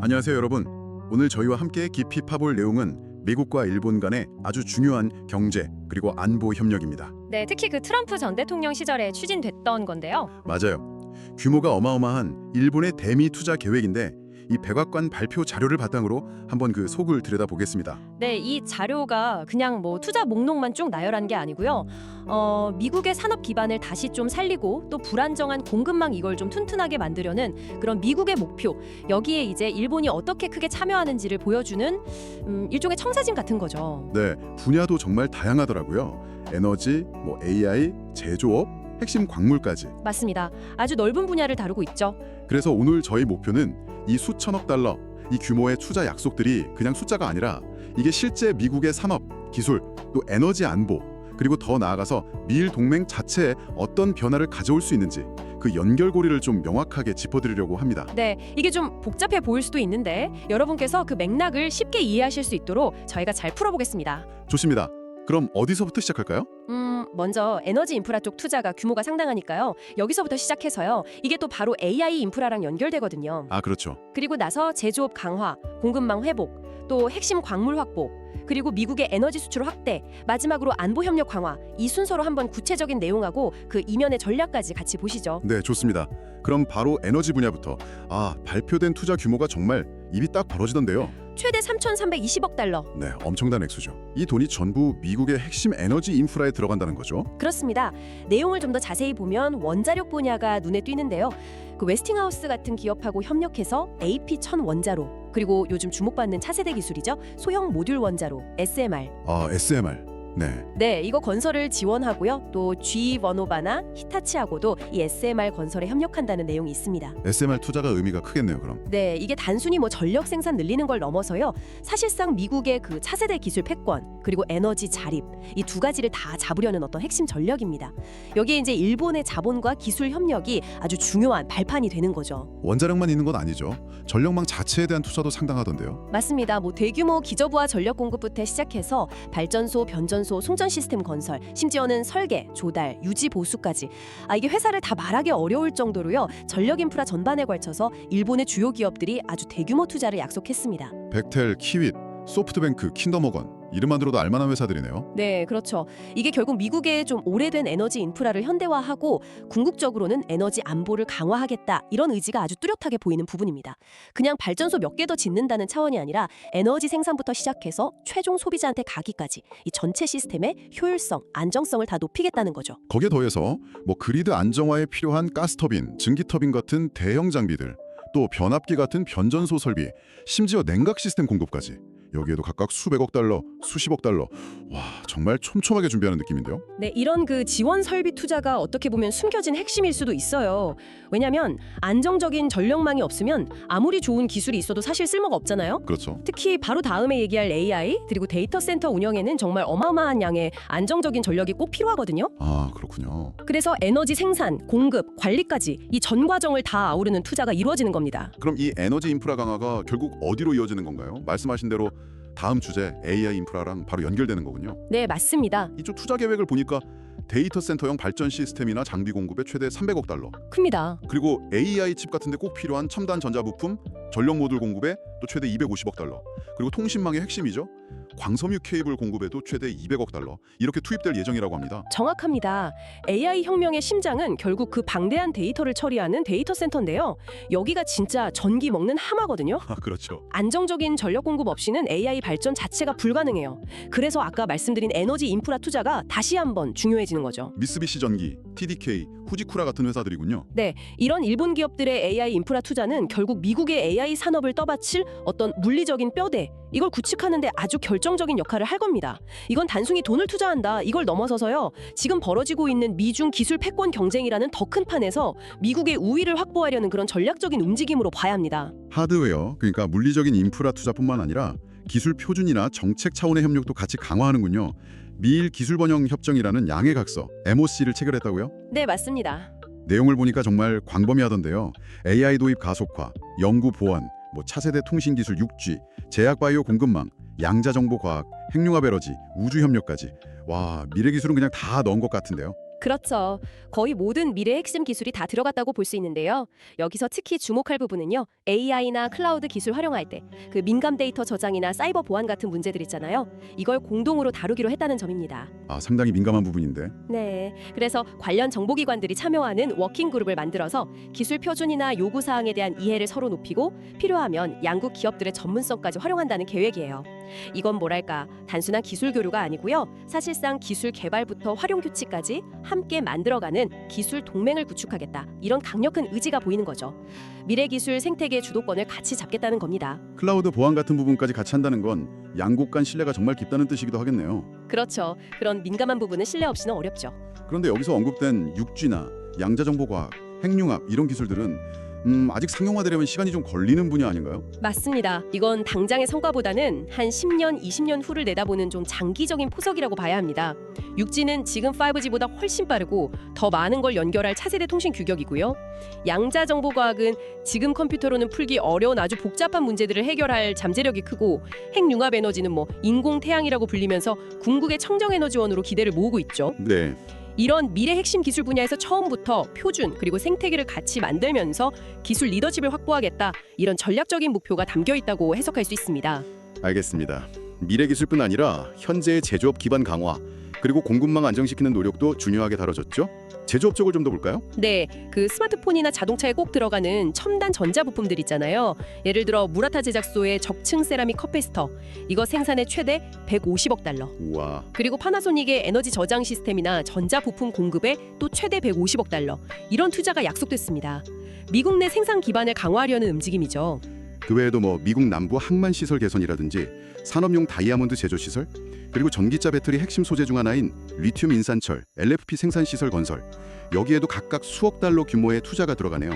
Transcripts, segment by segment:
안녕하세요, 여러분. 오늘 저희와 함께 깊이 파볼 내용은 미국과 일본 간의 아주 중요한 경제 그리고 안보 협력입니다. 네, 특히 그 트럼프 전 대통령 시절에 추진됐던 건데요. 맞아요. 규모가 어마어마한 일본의 대미 투자 계획인데 이 백악관 발표 자료를 바탕으로 한번 그 속을 들여다보겠습니다. 네, 이 자료가 그냥 뭐 투자 목록만 쭉 나열한 게 아니고요. 미국의 산업 기반을 다시 좀 살리고 또 불안정한 공급망 이걸 좀 튼튼하게 만들려는 그런 미국의 목표. 여기에 이제 일본이 어떻게 크게 참여하는지를 보여주는 일종의 청사진 같은 거죠. 네, 분야도 정말 다양하더라고요. 에너지, AI, 제조업, 핵심 광물까지. 맞습니다. 아주 넓은 분야를 다루고 있죠. 그래서 오늘 저희 목표는 이 수천억 달러, 이 규모의 투자 약속들이 그냥 숫자가 아니라 이게 실제 미국의 산업, 기술, 또 에너지 안보, 그리고 더 나아가서 미일 동맹 자체에 어떤 변화를 가져올 수 있는지 그 연결고리를 좀 명확하게 짚어드리려고 합니다. 네, 이게 좀 복잡해 보일 수도 있는데 여러분께서 그 맥락을 쉽게 이해하실 수 있도록 저희가 잘 풀어보겠습니다. 좋습니다. 그럼 어디서부터 시작할까요? 먼저 에너지 인프라 쪽 투자가 규모가 상당하니까요. 여기서부터 시작해서요. 이게 또 바로 AI 인프라랑 연결되거든요. 아, 그렇죠. 그리고 나서 제조업 강화, 공급망 회복, 또 핵심 광물 확보, 그리고 미국의 에너지 수출 확대, 마지막으로 안보 협력 강화. 이 순서로 한번 구체적인 내용하고 그 이면의 전략까지 같이 보시죠. 네, 좋습니다. 그럼 바로 에너지 분야부터. 발표된 투자 규모가 정말 입이 딱 벌어지던데요. 최대 3,320억 달러. 네, 엄청난 액수죠. 이 돈이 전부 미국의 핵심 에너지 인프라에 들어간다는 거죠. 그렇습니다. 내용을 좀 더 자세히 보면 원자력 분야가 눈에 띄는데요. 그 웨스팅하우스 같은 기업하고 협력해서 AP1000 원자로, 그리고 요즘 주목받는 차세대 기술이죠. 소형 모듈 원자로, SMR. SMR. 네. 네, 이거 건설을 지원하고요. 또 GE 버노바나 히타치하고도 이 SMR 건설에 협력한다는 내용이 있습니다. SMR 투자가 의미가 크겠네요, 그럼. 네, 이게 단순히 뭐 전력 생산 늘리는 걸 넘어서요. 사실상 미국의 그 차세대 기술 패권 그리고 에너지 자립 이 두 가지를 다 잡으려는 어떤 핵심 전략입니다. 여기에 이제 일본의 자본과 기술 협력이 아주 중요한 발판이 되는 거죠. 원자력만 있는 건 아니죠. 전력망 자체에 대한 투자도 상당하던데요. 맞습니다. 뭐 대규모 기저부하 전력 공급부터 시작해서 발전소, 변전소, 송전 시스템 건설, 심지어는 설계, 조달, 유지 보수까지. 이게 회사를 다 말하기 어려울 정도로요. 전력 인프라 전반에 걸쳐서 일본의 주요 기업들이 아주 대규모 투자를 약속했습니다. 벡텔, 키윗, 소프트뱅크, 킨더모건 이름만 들어도 알만한 회사들이네요. 네, 그렇죠. 이게 결국 미국의 좀 오래된 에너지 인프라를 현대화하고 궁극적으로는 에너지 안보를 강화하겠다 이런 의지가 아주 뚜렷하게 보이는 부분입니다. 그냥 발전소 몇 개 더 짓는다는 차원이 아니라 에너지 생산부터 시작해서 최종 소비자한테 가기까지 이 전체 시스템의 효율성, 안정성을 다 높이겠다는 거죠. 거기에 더해서 그리드 안정화에 필요한 가스터빈, 증기터빈 같은 대형 장비들, 또 변압기 같은 변전소 설비, 심지어 냉각 시스템 공급까지. 여기에도 각각 수백억 달러, 수십억 달러. 와, 정말 촘촘하게 준비하는 느낌인데요. 네, 이런 그 지원 설비 투자가 어떻게 보면 숨겨진 핵심일 수도 있어요. 왜냐하면 안정적인 전력망이 없으면 아무리 좋은 기술이 있어도 사실 쓸모가 없잖아요. 그렇죠. 특히 바로 다음에 얘기할 AI 그리고 데이터 센터 운영에는 정말 어마어마한 양의 안정적인 전력이 꼭 필요하거든요. 아, 그렇군요. 그래서 에너지 생산, 공급, 관리까지 이 전 과정을 다 아우르는 투자가 이루어지는 겁니다. 그럼 이 에너지 인프라 강화가 결국 어디로 이어지는 건가요? 말씀하신 대로 다음 주제 AI 인프라랑 바로 연결되는 거군요. 네, 맞습니다. 이쪽 투자 계획을 보니까 데이터 센터형 발전 시스템이나 장비 공급에 최대 300억 달러. 큽니다. 그리고 AI 칩 같은 데 꼭 필요한 첨단 전자부품, 전력 모듈 공급에 또 최대 250억 달러. 그리고 통신망의 핵심이죠. 광섬유 케이블 공급에도 최대 200억 달러. 이렇게 투입될 예정이라고 합니다. 정확합니다. AI 혁명의 심장은 결국 그 방대한 데이터를 처리하는 데이터 센터인데요. 여기가 진짜 전기 먹는 하마거든요. 그렇죠. 안정적인 전력 공급 없이는 AI 발전 자체가 불가능해요. 그래서 아까 말씀드린 에너지 인프라 투자가 다시 한번 중요해지는 거죠. 미쓰비시 전기, TDK, 후지쿠라 같은 회사들이군요. 네, 이런 일본 기업들의 AI 인프라 투자는 결국 미국의 AI 산업을 떠받칠 어떤 물리적인 뼈대, 이걸 구축하는 데 아주 결정적인 역할을 할 겁니다. 이건 단순히 돈을 투자한다, 이걸 넘어서서요. 지금 벌어지고 있는 미중 기술 패권 경쟁이라는 더 큰 판에서 미국의 우위를 확보하려는 그런 전략적인 움직임으로 봐야 합니다. 하드웨어, 그러니까 물리적인 인프라 투자뿐만 아니라 기술 표준이나 정책 차원의 협력도 같이 강화하는군요. 미일 기술 번영 협정이라는 양해각서, MOC를 체결했다고요? 네, 맞습니다. 내용을 보니까 정말 광범위하던데요. AI 도입 가속화, 연구 보완, 차세대 통신 기술 6G, 제약 바이오 공급망, 양자 정보 과학, 핵융합 에너지, 우주 협력까지. 와, 미래 기술은 그냥 다 넣은 것 같은데요. 그렇죠. 거의 모든 미래 핵심 기술이 다 들어갔다고 볼 수 있는데요. 여기서 특히 주목할 부분은요. AI나 클라우드 기술 활용할 때 그 민감 데이터 저장이나 사이버 보안 같은 문제들 있잖아요. 이걸 공동으로 다루기로 했다는 점입니다. 아, 상당히 민감한 부분인데. 네. 그래서 관련 정보기관들이 참여하는 워킹 그룹을 만들어서 기술 표준이나 요구 사항에 대한 이해를 서로 높이고 필요하면 양국 기업들의 전문성까지 활용한다는 계획이에요. 이건 뭐랄까 단순한 기술 교류가 아니고요. 사실상 기술 개발부터 활용 규칙까지 함께 만들어가는 기술 동맹을 구축하겠다. 이런 강력한 의지가 보이는 거죠. 미래 기술 생태계 주도권을 같이 잡겠다는 겁니다. 클라우드 보안 같은 부분까지 같이 한다는 건 양국 간 신뢰가 정말 깊다는 뜻이기도 하겠네요. 그렇죠. 그런 민감한 부분은 신뢰 없이는 어렵죠. 그런데 여기서 언급된 6G나 양자정보과학, 핵융합 이런 기술들은 아직 상용화되려면 시간이 좀 걸리는 분야 아닌가요? 맞습니다. 이건 당장의 성과보다는 한 10년, 20년 후를 내다보는 좀 장기적인 포석이라고 봐야 합니다. 6G는 지금 5G보다 훨씬 빠르고 더 많은 걸 연결할 차세대 통신 규격이고요. 양자정보과학은 지금 컴퓨터로는 풀기 어려운 아주 복잡한 문제들을 해결할 잠재력이 크고 핵융합 에너지는 인공태양이라고 불리면서 궁극의 청정에너지원으로 기대를 모으고 있죠. 네. 이런 미래 핵심 기술 분야에서 처음부터 표준 그리고 생태계를 같이 만들면서 기술 리더십을 확보하겠다. 이런 전략적인 목표가 담겨 있다고 해석할 수 있습니다. 알겠습니다. 미래 기술뿐 아니라 현재의 제조업 기반 강화 그리고 공급망 안정시키는 노력도 중요하게 다뤄졌죠. 제조업 쪽을 좀 더 볼까요? 네, 그 스마트폰이나 자동차에 꼭 들어가는 첨단 전자 부품들 있잖아요. 예를 들어 무라타 제작소의 적층 세라믹 컵페스터. 이거 생산에 최대 150억 달러. 우와. 그리고 파나소닉의 에너지 저장 시스템이나 전자 부품 공급에 또 최대 150억 달러. 이런 투자가 약속됐습니다. 미국 내 생산 기반을 강화하려는 움직임이죠. 그 외에도 미국 남부 항만 시설 개선이라든지 산업용 다이아몬드 제조 시설, 그리고 전기차 배터리 핵심 소재 중 하나인 리튬 인산철, LFP 생산 시설 건설. 여기에도 각각 수억 달러 규모의 투자가 들어가네요.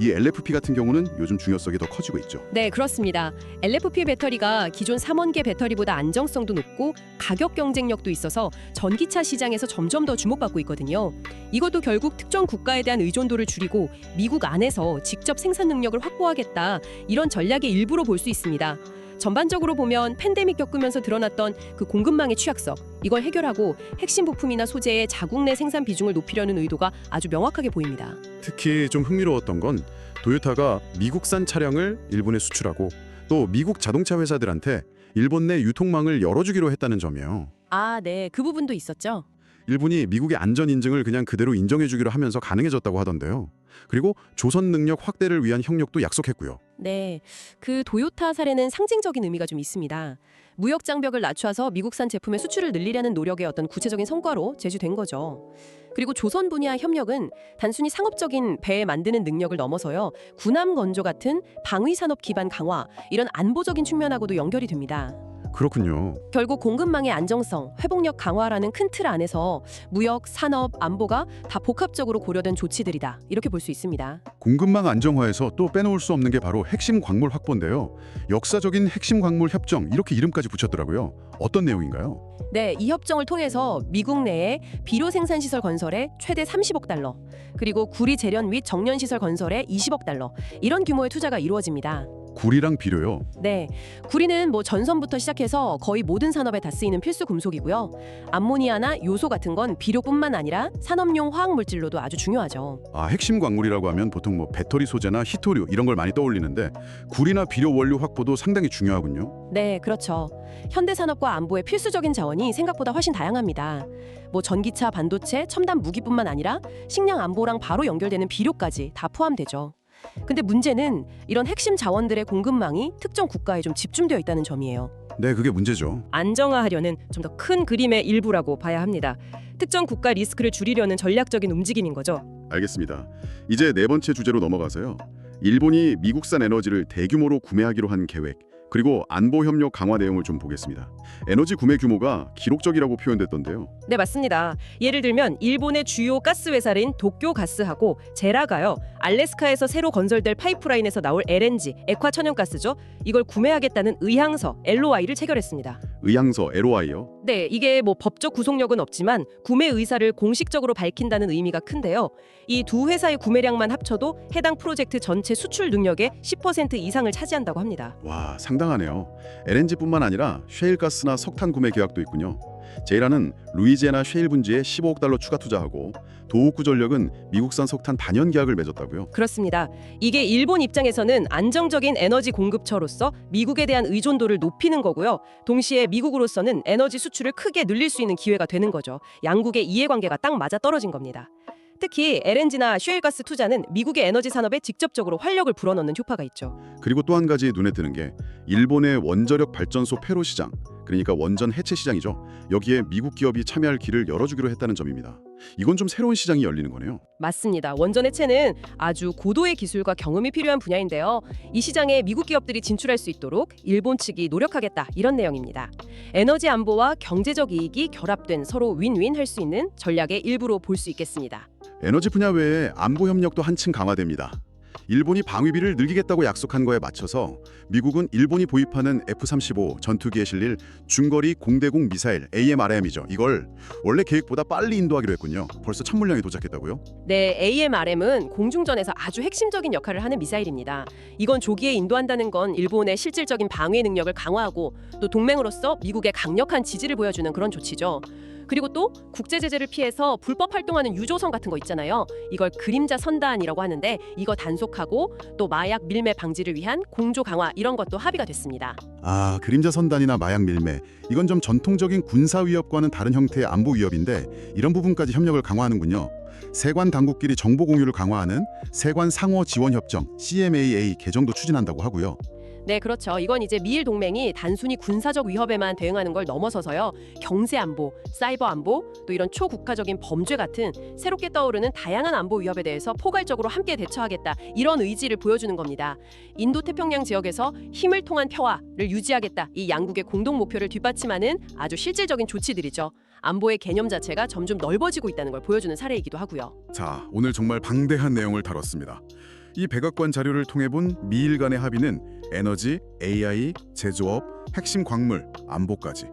이 LFP 같은 경우는 요즘 중요성이 더 커지고 있죠. 네, 그렇습니다. LFP 배터리가 기존 3원계 배터리보다 안정성도 높고 가격 경쟁력도 있어서 전기차 시장에서 점점 더 주목받고 있거든요. 이것도 결국 특정 국가에 대한 의존도를 줄이고 미국 안에서 직접 생산 능력을 확보하겠다. 이런 전략의 일부로 볼 수 있습니다. 전반적으로 보면 팬데믹 겪으면서 드러났던 그 공급망의 취약성, 이걸 해결하고 핵심 부품이나 소재의 자국 내 생산 비중을 높이려는 의도가 아주 명확하게 보입니다. 특히 좀 흥미로웠던 건 도요타가 미국산 차량을 일본에 수출하고 또 미국 자동차 회사들한테 일본 내 유통망을 열어주기로 했다는 점이에요. 아, 네. 그 부분도 있었죠. 일본이 미국의 안전 인증을 그냥 그대로 인정해주기로 하면서 가능해졌다고 하던데요. 그리고 조선 능력 확대를 위한 협력도 약속했고요. 네, 그 도요타 사례는 상징적인 의미가 좀 있습니다. 무역 장벽을 낮춰서 미국산 제품의 수출을 늘리려는 노력의 어떤 구체적인 성과로 제시된 거죠. 그리고 조선 분야 협력은 단순히 상업적인 배 만드는 능력을 넘어서요. 군함 건조 같은 방위 산업 기반 강화, 이런 안보적인 측면하고도 연결이 됩니다. 그렇군요. 결국 공급망의 안정성, 회복력 강화라는 큰 틀 안에서 무역, 산업, 안보가 다 복합적으로 고려된 조치들이다. 이렇게 볼 수 있습니다. 공급망 안정화에서 또 빼놓을 수 없는 게 바로 핵심 광물 확보인데요. 역사적인 핵심 광물 협정 이렇게 이름까지 붙였더라고요. 어떤 내용인가요? 네, 이 협정을 통해서 미국 내에 비료 생산 시설 건설에 최대 30억 달러, 그리고 구리 재련 및 정련 시설 건설에 20억 달러, 이런 규모의 투자가 이루어집니다. 구리랑 비료요. 네, 구리는 전선부터 시작해서 거의 모든 산업에 다 쓰이는 필수 금속이고요. 암모니아나 요소 같은 건 비료뿐만 아니라 산업용 화학 물질로도 아주 중요하죠. 아, 핵심 광물이라고 하면 보통 배터리 소재나 히토류 이런 걸 많이 떠올리는데 구리나 비료 원료 확보도 상당히 중요하군요. 네, 그렇죠. 현대 산업과 안보의 필수적인 자원이 생각보다 훨씬 다양합니다. 전기차, 반도체, 첨단 무기뿐만 아니라 식량 안보랑 바로 연결되는 비료까지 다 포함되죠. 근데 문제는 이런 핵심 자원들의 공급망이 특정 국가에 좀 집중되어 있다는 점이에요. 네, 그게 문제죠. 안정화하려는 좀 더 큰 그림의 일부라고 봐야 합니다. 특정 국가 리스크를 줄이려는 전략적인 움직임인 거죠. 알겠습니다. 이제 네 번째 주제로 넘어가서요. 일본이 미국산 에너지를 대규모로 구매하기로 한 계획, 그리고 안보 협력 강화 내용을 좀 보겠습니다. 에너지 구매 규모가 기록적이라고 표현됐던데요. 네, 맞습니다. 예를 들면 일본의 주요 가스 회사인 도쿄가스하고 제라가요. 알래스카에서 새로 건설될 파이프라인에서 나올 LNG, 액화 천연가스죠. 이걸 구매하겠다는 의향서, LOI를 체결했습니다. 의향서, LOI요? 네, 이게 법적 구속력은 없지만 구매 의사를 공식적으로 밝힌다는 의미가 큰데요. 이 두 회사의 구매량만 합쳐도 해당 프로젝트 전체 수출 능력의 10% 이상을 차지한다고 합니다. 와, 상당하네요. LNG뿐만 아니라 셰일가스나 석탄 구매 계약도 있군요. 제이라는 루이지애나 셰일 분지에 15억 달러 추가 투자하고 도호쿠 전력은 미국산 석탄 단연 계약을 맺었다고요. 그렇습니다. 이게 일본 입장에서는 안정적인 에너지 공급처로서 미국에 대한 의존도를 높이는 거고요. 동시에 미국으로서는 에너지 수출을 크게 늘릴 수 있는 기회가 되는 거죠. 양국의 이해관계가 딱 맞아 떨어진 겁니다. 특히 LNG나 셰일가스 투자는 미국의 에너지 산업에 직접적으로 활력을 불어넣는 효과가 있죠. 그리고 또 한 가지 눈에 띄는 게 일본의 원자력 발전소 폐로 시장, 그러니까 원전 해체 시장이죠. 여기에 미국 기업이 참여할 길을 열어주기로 했다는 점입니다. 이건 좀 새로운 시장이 열리는 거네요. 맞습니다. 원전 해체는 아주 고도의 기술과 경험이 필요한 분야인데요. 이 시장에 미국 기업들이 진출할 수 있도록 일본 측이 노력하겠다 이런 내용입니다. 에너지 안보와 경제적 이익이 결합된 서로 윈윈 할 수 있는 전략의 일부로 볼 수 있겠습니다. 에너지 분야 외에 안보 협력도 한층 강화됩니다. 일본이 방위비를 늘리겠다고 약속한 거에 맞춰서 미국은 일본이 보입하는 F-35 전투기에 실릴 중거리 공대공 미사일 AMRM이죠. 이걸 원래 계획보다 빨리 인도하기로 했군요. 벌써 첫 물량이 도착했다고요? 네, AMRM은 공중전에서 아주 핵심적인 역할을 하는 미사일입니다. 이건 조기에 인도한다는 건 일본의 실질적인 방위 능력을 강화하고 또 동맹으로서 미국의 강력한 지지를 보여주는 그런 조치죠. 그리고 또 국제 제재를 피해서 불법 활동하는 유조선 같은 거 있잖아요. 이걸 그림자 선단이라고 하는데 이거 단속하고 또 마약 밀매 방지를 위한 공조 강화 이런 것도 합의가 됐습니다. 아, 그림자 선단이나 마약 밀매. 이건 좀 전통적인 군사 위협과는 다른 형태의 안보 위협인데 이런 부분까지 협력을 강화하는군요. 세관 당국끼리 정보 공유를 강화하는 세관 상호 지원 협정 CMAA 개정도 추진한다고 하고요. 네, 그렇죠. 이건 이제 미일 동맹이 단순히 군사적 위협에만 대응하는 걸 넘어서서요. 경제 안보, 사이버 안보, 또 이런 초국가적인 범죄 같은 새롭게 떠오르는 다양한 안보 위협에 대해서 포괄적으로 함께 대처하겠다. 이런 의지를 보여주는 겁니다. 인도 태평양 지역에서 힘을 통한 평화를 유지하겠다. 이 양국의 공동 목표를 뒷받침하는 아주 실질적인 조치들이죠. 안보의 개념 자체가 점점 넓어지고 있다는 걸 보여주는 사례이기도 하고요. 자, 오늘 정말 방대한 내용을 다뤘습니다. 이 백악관 자료를 통해 본 미일 간의 합의는 에너지, AI, 제조업, 핵심 광물, 안보까지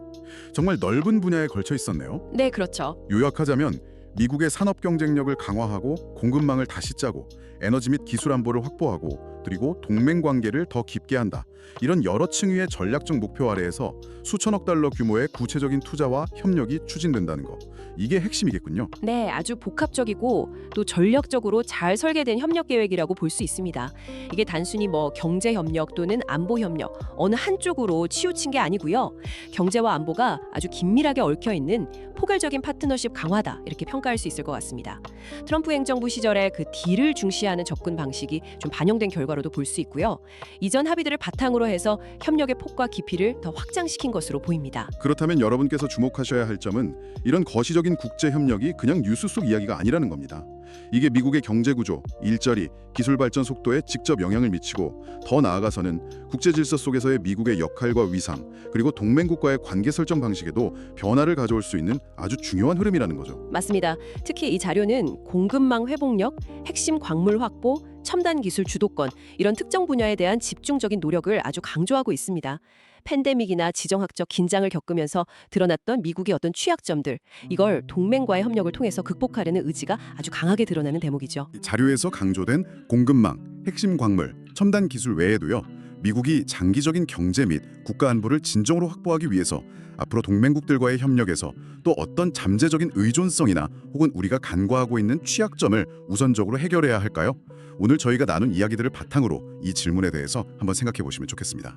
정말 넓은 분야에 걸쳐 있었네요. 네, 그렇죠. 요약하자면 미국의 산업 경쟁력을 강화하고 공급망을 다시 짜고 에너지 및 기술 안보를 확보하고 그리고 동맹 관계를 더 깊게 한다. 이런 여러 층위의 전략적 목표 아래에서 수천억 달러 규모의 구체적인 투자와 협력이 추진된다는 거. 이게 핵심이겠군요. 네, 아주 복합적이고 또 전략적으로 잘 설계된 협력 계획이라고 볼 수 있습니다. 이게 단순히 뭐 경제 협력 또는 안보 협력 어느 한쪽으로 치우친 게 아니고요. 경제와 안보가 아주 긴밀하게 얽혀 있는 포괄적인 파트너십 강화다 이렇게 평가할 수 있을 것 같습니다. 트럼프 행정부 시절에 그 딜을 중시하는 접근 방식이 좀 반영된 결과로도 볼 수 있고요. 이전 합의들을 바탕으로 해서 협력의 폭과 깊이를 더 확장시킨 것으로 보입니다. 그렇다면 여러분께서 주목하셔야 할 점은 이런 거시적인 국제 협력이 그냥 뉴스 속 이야기가 아니라는 겁니다. 이게 미국의 경제 구조, 일자리, 기술 발전 속도에 직접 영향을 미치고 더 나아가서는 국제 질서 속에서의 미국의 역할과 위상, 그리고 동맹국과의 관계 설정 방식에도 변화를 가져올 수 있는 아주 중요한 흐름이라는 거죠. 맞습니다. 특히 이 자료는 공급망 회복력, 핵심 광물 확보, 첨단 기술 주도권 이런 특정 분야에 대한 집중적인 노력을 아주 강조하고 있습니다. 팬데믹이나 지정학적 긴장을 겪으면서 드러났던 미국의 어떤 취약점들 이걸 동맹과의 협력을 통해서 극복하려는 의지가 아주 강하게 드러나는 대목이죠. 자료에서 강조된 공급망, 핵심 광물, 첨단 기술 외에도요. 미국이 장기적인 경제 및 국가 안보를 진정으로 확보하기 위해서 앞으로 동맹국들과의 협력에서 또 어떤 잠재적인 의존성이나 혹은 우리가 간과하고 있는 취약점을 우선적으로 해결해야 할까요? 오늘 저희가 나눈 이야기들을 바탕으로 이 질문에 대해서 한번 생각해 보시면 좋겠습니다.